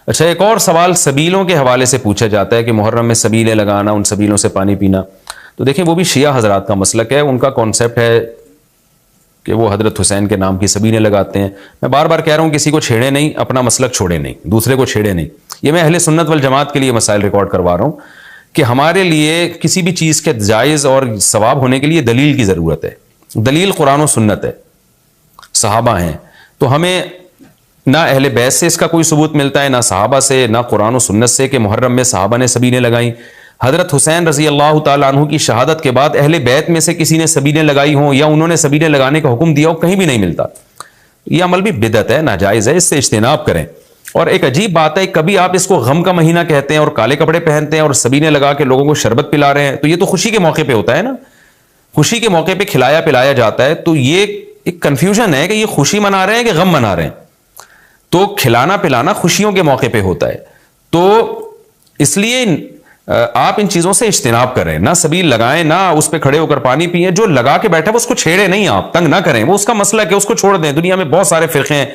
اچھا، ایک اور سوال سبیلوں کے حوالے سے پوچھا جاتا ہے کہ محرم میں سبیلیں لگانا، ان سبیلوں سے پانی پینا. تو دیکھیں وہ بھی شیعہ حضرات کا مسلک ہے، ان کا کانسیپٹ ہے کہ وہ حضرت حسین کے نام کی سبیلیں لگاتے ہیں. میں بار بار کہہ رہا ہوں کسی کو چھیڑے نہیں، اپنا مسلک چھوڑے نہیں، دوسرے کو چھیڑے نہیں. یہ میں اہل سنت والجماعت کے لیے مسائل ریکارڈ کروا رہا ہوں کہ ہمارے لیے کسی بھی چیز کے جائز اور ثواب ہونے کے لیے دلیل کی ضرورت ہے. دلیل قرآن و سنت ہے، صحابہ ہیں. تو ہمیں نہ اہل بیت سے اس کا کوئی ثبوت ملتا ہے، نہ صحابہ سے، نہ قرآن و سنت سے کہ محرم میں صحابہ نے سبیلیں لگائیں. حضرت حسین رضی اللہ تعالیٰ عنہ کی شہادت کے بعد اہل بیت میں سے کسی نے سبیلیں لگائی ہوں یا انہوں نے سبیلیں لگانے کا حکم دیا ہو، کہیں بھی نہیں ملتا. یہ عمل بھی بدعت ہے، ناجائز ہے، اس سے اجتناب کریں. اور ایک عجیب بات ہے، کبھی آپ اس کو غم کا مہینہ کہتے ہیں اور کالے کپڑے پہنتے ہیں اور سبیلیں لگا کے لوگوں کو شربت پلا رہے ہیں. تو یہ تو خوشی کے موقع پہ ہوتا ہے نا، خوشی کے موقع پہ کھلایا پلایا جاتا ہے. تو یہ ایک کنفیوژن ہے کہ یہ خوشی منا رہے ہیں کہ غم منا رہے ہیں. تو کھلانا پلانا خوشیوں کے موقع پہ ہوتا ہے. تو اس لیے آپ ان چیزوں سے اجتناب کریں، نہ سبیل لگائیں، نہ اس پہ کھڑے ہو کر پانی پئیں. جو لگا کے بیٹھا ہے اس کو چھیڑے نہیں، آپ تنگ نہ کریں، وہ اس کا مسئلہ ہے، اس کو چھوڑ دیں. دنیا میں بہت سارے فرقے ہیں،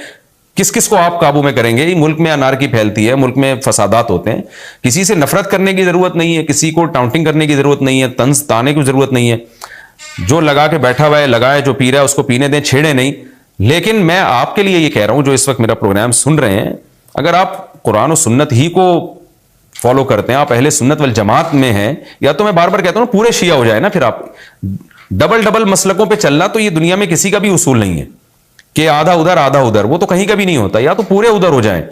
کس کس کو آپ قابو میں کریں گے؟ ملک میں انارکی پھیلتی ہے، ملک میں فسادات ہوتے ہیں. کسی سے نفرت کرنے کی ضرورت نہیں ہے، کسی کو ٹاؤنٹنگ کرنے کی ضرورت نہیں ہے، طنز تانے کی ضرورت نہیں ہے. جو لگا کے بیٹھا ہوا ہے لگائے، جو پی رہا ہے اس کو پینے دیں، چھیڑے نہیں. لیکن میں آپ کے لیے یہ کہہ رہا ہوں جو اس وقت میرا پروگرام سن رہے ہیں، اگر آپ قرآن و سنت ہی کو فالو کرتے ہیں، آپ اہل سنت والجماعت میں ہیں، یا تو میں بار بار کہتا ہوں پورے شیعہ ہو جائے نا. پھر آپ ڈبل مسلکوں پہ چلنا تو یہ دنیا میں کسی کا بھی اصول نہیں ہے کہ آدھا ادھر آدھا ادھر، وہ تو کہیں کا بھی نہیں ہوتا. یا تو پورے ادھر ہو جائیں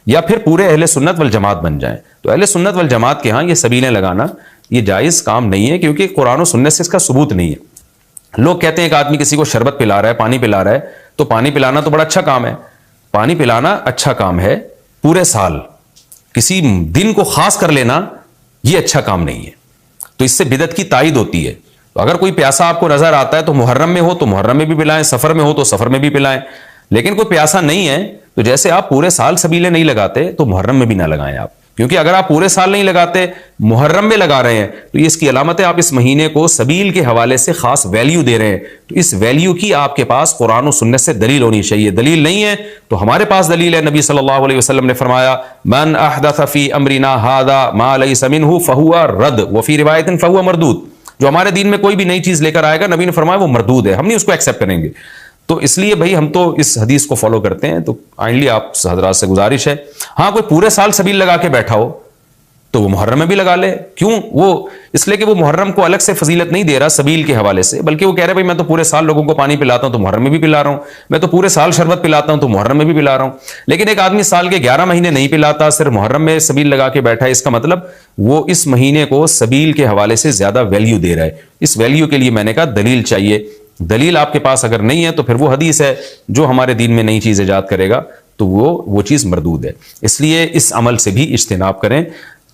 یا پھر پورے اہل سنت والجماعت بن جائیں. تو اہل سنت والجماعت کے ہاں یہ سبیلیں لگانا یہ جائز کام نہیں ہے، کیونکہ قرآن و سنت سے اس کا ثبوت نہیں ہے. لوگ کہتے ہیں کہ آدمی کسی کو شربت پلا رہا ہے، پانی پلا رہا ہے، تو پانی پلانا تو بڑا اچھا کام ہے. پانی پلانا اچھا کام ہے پورے سال، کسی دن کو خاص کر لینا یہ اچھا کام نہیں ہے. تو اس سے بدعت کی تائید ہوتی ہے. تو اگر کوئی پیاسا آپ کو نظر آتا ہے تو محرم میں ہو تو محرم میں بھی پلائیں، سفر میں ہو تو سفر میں بھی پلائیں. لیکن کوئی پیاسا نہیں ہے تو جیسے آپ پورے سال سبیلیں نہیں لگاتے تو محرم میں بھی نہ لگائیں آپ. کیونکہ اگر آپ پورے سال نہیں لگاتے، محرم میں لگا رہے ہیں، تو یہ اس کی علامت ہے آپ اس مہینے کو سبیل کے حوالے سے خاص ویلیو دے رہے ہیں. تو اس ویلیو کی آپ کے پاس قرآن و سنت سے دلیل ہونی چاہیے. دلیل نہیں ہے تو ہمارے پاس دلیل ہے. نبی صلی اللہ علیہ وسلم نے فرمایا من احدث فی امرنا ھذا ما لیس منہ فہو رد وفی روایت فہو مردود. جو ہمارے دین میں کوئی بھی نئی چیز لے کر آئے گا، نبی نے فرمایا وہ مردود ہے، ہم نہیں اس کو ایکسیپٹ کریں گے. تو اس لیے بھائی ہم تو اس حدیث کو فالو کرتے ہیں. تو کائنڈلی آپ حضرات سے گزارش ہے، ہاں کوئی پورے سال سبیل لگا کے بیٹھا ہو تو وہ محرم میں بھی لگا لے. کیوں؟ وہ اس لیے کہ وہ محرم کو الگ سے فضیلت نہیں دے رہا سبیل کے حوالے سے، بلکہ وہ کہہ رہا ہے بھائی میں تو پورے سال لوگوں کو پانی پلاتا ہوں تو محرم میں بھی پلا رہا ہوں، میں تو پورے سال شربت پلاتا ہوں تو محرم میں بھی پلا رہا ہوں. لیکن ایک آدمی سال کے 11 مہینے نہیں پلاتا، صرف محرم میں سبیل لگا کے بیٹھا ہے، اس کا مطلب وہ اس مہینے کو سبیل کے حوالے سے زیادہ ویلیو دے رہا ہے. اس ویلیو کے لیے میں نے کہا دلیل چاہیے. دلیل آپ کے پاس اگر نہیں ہے تو پھر وہ حدیث ہے جو ہمارے دین میں نئی چیز ایجاد کرے گا تو وہ چیز مردود ہے. اس لیے اس عمل سے بھی اجتناب کریں.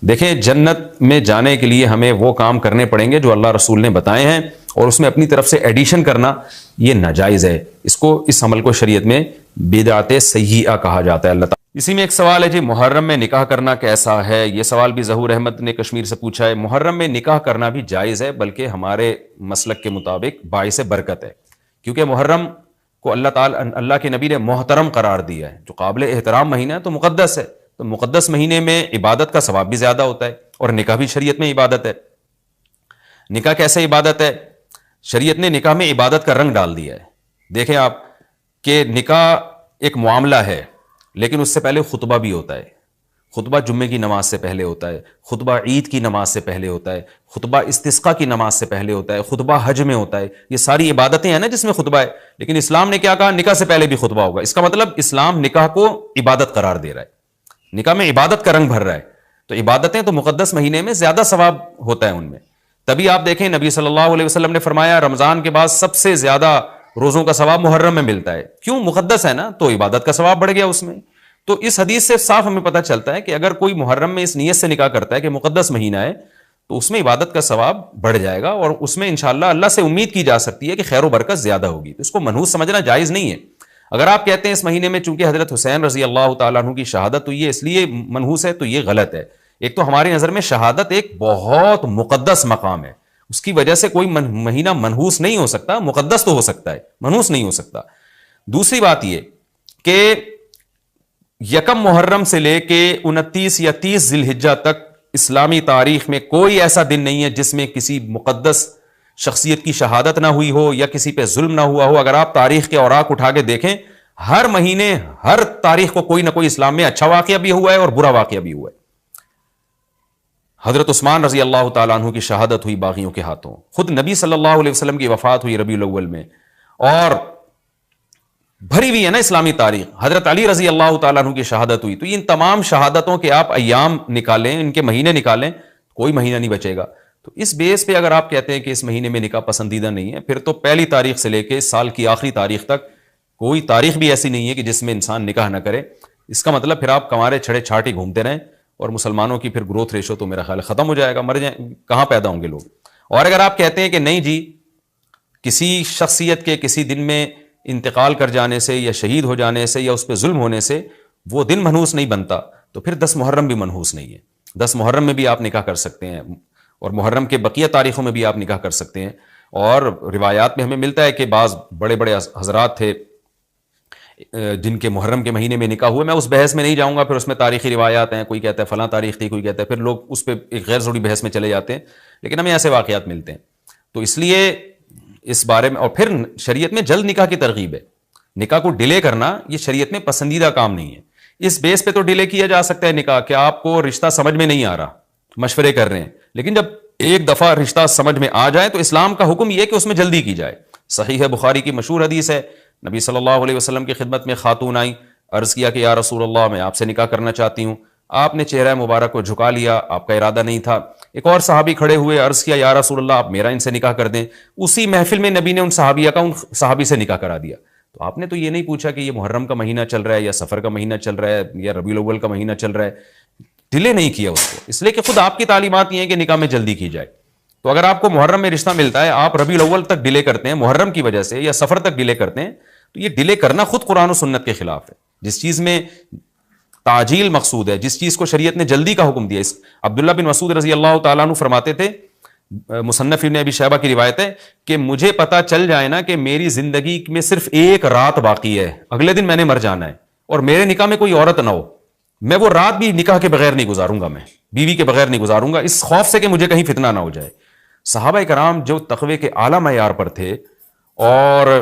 دیکھیں جنت میں جانے کے لیے ہمیں وہ کام کرنے پڑیں گے جو اللہ رسول نے بتائے ہیں، اور اس میں اپنی طرف سے ایڈیشن کرنا یہ ناجائز ہے. اس عمل کو شریعت میں بدعت سیئہ کہا جاتا ہے. اللہ تعالیٰ. اسی میں ایک سوال ہے جی، محرم میں نکاح کرنا کیسا ہے؟ یہ سوال بھی ظہور احمد نے کشمیر سے پوچھا ہے. محرم میں نکاح کرنا بھی جائز ہے، بلکہ ہمارے مسلک کے مطابق باعث برکت ہے، کیونکہ محرم کو اللہ کے نبی نے محترم قرار دیا ہے. جو قابل احترام مہینہ ہے تو مقدس ہے. تو مقدس مہینے میں عبادت کا ثواب بھی زیادہ ہوتا ہے، اور نکاح بھی شریعت میں عبادت ہے. نکاح کیسے عبادت ہے؟ شریعت نے نکاح میں عبادت کا رنگ ڈال دیا ہے. دیکھیں آپ کہ نکاح ایک معاملہ ہے، لیکن اس سے پہلے خطبہ بھی ہوتا ہے. خطبہ جمعے کی نماز سے پہلے ہوتا ہے، خطبہ عید کی نماز سے پہلے ہوتا ہے، خطبہ استسقاء کی نماز سے پہلے ہوتا ہے، خطبہ حج میں ہوتا ہے. یہ ساری عبادتیں ہیں نا جس میں خطبہ ہے. لیکن اسلام نے کیا کہا؟ نکاح سے پہلے بھی خطبہ ہوگا. اس کا مطلب اسلام نکاح کو عبادت قرار دے رہا ہے، نکاح میں عبادت کا رنگ بھر رہا ہے. تو عبادتیں تو مقدس مہینے میں زیادہ ثواب ہوتا ہے ان میں. تبھی آپ دیکھیں نبی صلی اللہ علیہ وسلم نے فرمایا رمضان کے بعد سب سے زیادہ روزوں کا ثواب محرم میں ملتا ہے. کیوں؟ مقدس ہے نا، تو عبادت کا ثواب بڑھ گیا اس میں. تو اس حدیث سے صاف ہمیں پتہ چلتا ہے کہ اگر کوئی محرم میں اس نیت سے نکاح کرتا ہے کہ مقدس مہینہ ہے تو اس میں عبادت کا ثواب بڑھ جائے گا، اور اس میں انشاءاللہ اللہ سے امید کی جا سکتی ہے کہ خیر و برکت زیادہ ہوگی. تو اس کو منحوس سمجھنا جائز نہیں ہے. اگر آپ کہتے ہیں اس مہینے میں چونکہ حضرت حسین رضی اللہ تعالیٰ عنہ کی شہادت ہوئی ہے اس لیے منحوس ہے، تو یہ غلط ہے. ایک تو ہماری نظر میں شہادت ایک بہت مقدس مقام ہے، اس کی وجہ سے کوئی مہینہ منحوس نہیں ہو سکتا. مقدس تو ہو سکتا ہے، منحوس نہیں ہو سکتا. دوسری بات یہ کہ یکم محرم سے لے کے 29 یا 30 ذی الحجہ تک اسلامی تاریخ میں کوئی ایسا دن نہیں ہے جس میں کسی مقدس شخصیت کی شہادت نہ ہوئی ہو یا کسی پہ ظلم نہ ہوا ہو. اگر آپ تاریخ کے اوراق اٹھا کے دیکھیں, ہر مہینے ہر تاریخ کو کوئی نہ کوئی اسلام میں اچھا واقعہ بھی ہوا ہے اور برا واقعہ بھی ہوا ہے. حضرت عثمان رضی اللہ تعالیٰ عنہ کی شہادت ہوئی باغیوں کے ہاتھوں, خود نبی صلی اللہ علیہ وسلم کی وفات ہوئی ربیع الاول میں, اور بھری ہوئی ہے نا اسلامی تاریخ. حضرت علی رضی اللہ تعالیٰ عنہ کی شہادت ہوئی. تو ان تمام شہادتوں کے آپ ایام نکالیں, ان کے مہینے نکالیں, کوئی مہینہ نہیں بچے گا. تو اس بیس پہ اگر آپ کہتے ہیں کہ اس مہینے میں نکاح پسندیدہ نہیں ہے, پھر تو پہلی تاریخ سے لے کے سال کی آخری تاریخ تک کوئی تاریخ بھی ایسی نہیں ہے کہ جس میں انسان نکاح نہ کرے. اس کا مطلب پھر آپ کمارے چھڑے چھاٹی گھومتے رہیں, اور مسلمانوں کی پھر گروتھ ریشو تو میرا خیال ختم ہو جائے گا, مر جائیں, کہاں پیدا ہوں گے لوگ. اور اگر آپ کہتے ہیں کہ نہیں جی, کسی شخصیت کے کسی دن میں انتقال کر جانے سے یا شہید ہو جانے سے یا اس پہ ظلم ہونے سے وہ دن منحوس نہیں بنتا, تو پھر 10 محرم بھی منحوس نہیں ہے. 10 محرم میں بھی آپ نکاح کر سکتے ہیں, اور محرم کے بقیہ تاریخوں میں بھی آپ نکاح کر سکتے ہیں. اور روایات میں ہمیں ملتا ہے کہ بعض بڑے بڑے حضرات تھے جن کے محرم کے مہینے میں نکاح ہوئے. میں اس بحث میں نہیں جاؤں گا, پھر اس میں تاریخی روایات ہیں, کوئی کہتا ہے فلاں تاریخ تھی, کوئی کہتا ہے, پھر لوگ اس پہ ایک غیر ضروری بحث میں چلے جاتے ہیں. لیکن ہمیں ایسے واقعات ملتے ہیں. تو اس لیے اس بارے میں, اور پھر شریعت میں جلد نکاح کی ترغیب ہے. نکاح کو ڈیلے کرنا یہ شریعت میں پسندیدہ کام نہیں ہے. اس بیس پہ تو ڈیلے کیا جا سکتا ہے نکاح کہ آپ کو رشتہ سمجھ میں نہیں آ رہا, مشورے کر رہے ہیں, لیکن جب ایک دفعہ رشتہ سمجھ میں آ جائے تو اسلام کا حکم یہ کہ اس میں جلدی کی جائے. صحیح ہے, بخاری کی مشہور حدیث ہے, نبی صلی اللہ علیہ وسلم کی خدمت میں خاتون آئی, عرض کیا کہ یا رسول اللہ, میں آپ سے نکاح کرنا چاہتی ہوں. آپ نے چہرہ مبارک کو جھکا لیا, آپ کا ارادہ نہیں تھا. ایک اور صحابی کھڑے ہوئے, عرض کیا یا رسول اللہ, آپ میرا ان سے نکاح کر دیں. اسی محفل میں نبی نے ان صحابیہ کا ان صحابی سے نکاح کرا دیا. تو آپ نے تو یہ نہیں پوچھا کہ یہ محرم کا مہینہ چل رہا ہے یا سفر کا مہینہ چل رہا ہے یا ربیع الاول کا مہینہ چل رہا ہے. ڈیلے نہیں کیا اس کو, اس لیے کہ خود آپ کی تعلیمات یہ ہیں کہ نکاح میں جلدی کی جائے. تو اگر آپ کو محرم میں رشتہ ملتا ہے, آپ ربیع الاول تک ڈیلے کرتے ہیں محرم کی وجہ سے یا سفر تک ڈیلے کرتے ہیں, تو یہ ڈیلے کرنا خود قرآن و سنت کے خلاف ہے. جس چیز میں تعجیل مقصود ہے, جس چیز کو شریعت نے جلدی کا حکم دیا. اس عبداللہ بن مسعود رضی اللہ تعالیٰ عنہ فرماتے تھے, مصنف ابن ابی شیبہ کی روایت ہے, کہ مجھے پتا چل جائے نا کہ میری زندگی میں صرف ایک رات باقی ہے, اگلے دن میں نے مر جانا ہے, اور میرے نکاح میں کوئی عورت نہ ہو, میں وہ رات بھی نکاح کے بغیر نہیں گزاروں گا, میں بیوی کے بغیر نہیں گزاروں گا, اس خوف سے کہ مجھے کہیں فتنہ نہ ہو جائے. صحابہ کرام جو تقوی کے اعلیٰ معیار پر تھے اور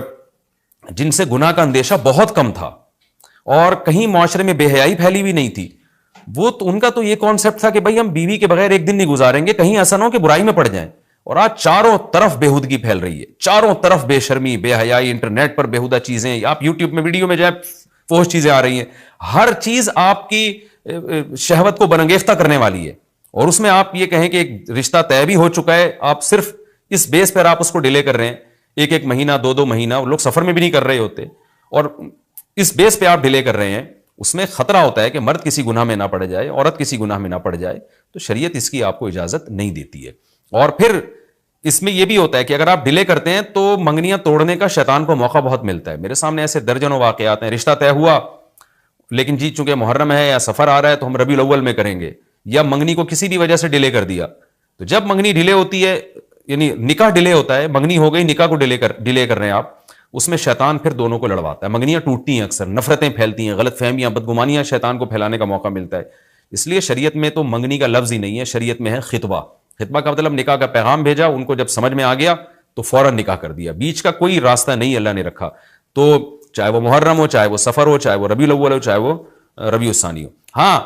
جن سے گناہ کا اندیشہ بہت کم تھا اور کہیں معاشرے میں بے حیائی پھیلی ہوئی نہیں تھی, وہ تو ان کا تو یہ کانسیپٹ تھا کہ بھائی ہم بیوی کے بغیر ایک دن نہیں گزاریں گے, کہیں ایسا نہ ہو کہ برائی میں پڑ جائیں. اور آج چاروں طرف بےہودگی پھیل رہی ہے, چاروں طرف بے شرمی, بے حیائی, انٹرنیٹ پر بےہودہ چیزیں, آپ یوٹیوب میں ویڈیو میں جائیں فوش چیزیں آ رہی ہیں, ہر چیز آپ کی شہوت کو برانگیختہ کرنے والی ہے. اور اس میں آپ یہ کہیں کہ ایک رشتہ طے بھی ہو چکا ہے, آپ صرف اس بیس پر آپ اس کو ڈیلے کر رہے ہیں, ایک ایک مہینہ 2 مہینہ, لوگ سفر میں بھی نہیں کر رہے ہوتے, اور اس بیس پہ آپ ڈیلے کر رہے ہیں. اس میں خطرہ ہوتا ہے کہ مرد کسی گناہ میں نہ پڑ جائے, عورت کسی گناہ میں نہ پڑ جائے, تو شریعت اس کی آپ کو اجازت نہیں دیتی ہے. اور پھر اس میں یہ بھی ہوتا ہے کہ اگر آپ ڈیلے کرتے ہیں تو منگنیاں توڑنے کا شیطان کو موقع بہت ملتا ہے. میرے سامنے ایسے درجنوں واقعات ہیں, رشتہ طے ہوا لیکن جی چونکہ محرم ہے یا سفر آ رہا ہے تو ہم ربیع الاول میں کریں گے, یا منگنی کو کسی بھی وجہ سے ڈیلے کر دیا. تو جب منگنی ڈیلے ہوتی ہے, یعنی نکاح ڈیلے ہوتا ہے, منگنی ہو گئی, نکاح کو ڈیلے کر رہے ہیں آپ, اس میں شیطان پھر دونوں کو لڑواتا ہے. منگنیاں ٹوٹتی ہیں, اکثر نفرتیں پھیلتی ہیں, غلط فہمیاں, بدگمانیاں شیطان کو پھیلانے کا موقع ملتا ہے. اس لیے شریعت میں تو منگنی کا لفظ ہی نہیں ہے, شریعت میں ہے خطبہ. خطبہ کا مطلب نکاح کا پیغام بھیجا, ان کو جب سمجھ میں آ گیا تو فوراً نکاح کر دیا. بیچ کا کوئی راستہ نہیں اللہ نے رکھا. تو چاہے وہ محرم ہو, چاہے وہ سفر ہو, چاہے وہ ربیع الاول ہو, چاہے وہ ربیع الثانی ہو. ہاں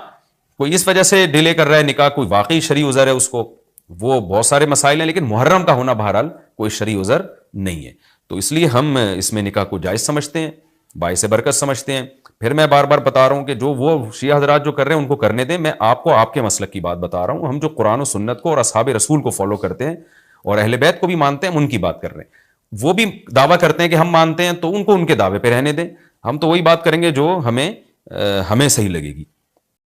کوئی اس وجہ سے ڈیلے کر رہا ہے نکاح, کوئی واقعی شرعی عذر ہے اس کو, وہ بہت سارے مسائل ہیں, لیکن محرم کا ہونا بہرحال کوئی شرعی عذر نہیں ہے. تو اس لیے ہم اس میں نکاح کو جائز سمجھتے ہیں, باعث برکت سمجھتے ہیں. پھر میں بار بار بتا رہا ہوں کہ جو وہ شیعہ حضرات جو کر رہے ہیں ان کو کرنے دیں, میں آپ کو آپ کے مسلک کی بات بتا رہا ہوں. ہم جو قرآن و سنت کو اور اصحاب رسول کو فالو کرتے ہیں اور اہل بیت کو بھی مانتے ہیں, ان کی بات کر رہے ہیں. وہ بھی دعویٰ کرتے ہیں کہ ہم مانتے ہیں, تو ان کو ان کے دعوے پہ رہنے دیں. ہم تو وہی بات کریں گے جو ہمیں صحیح لگے گی.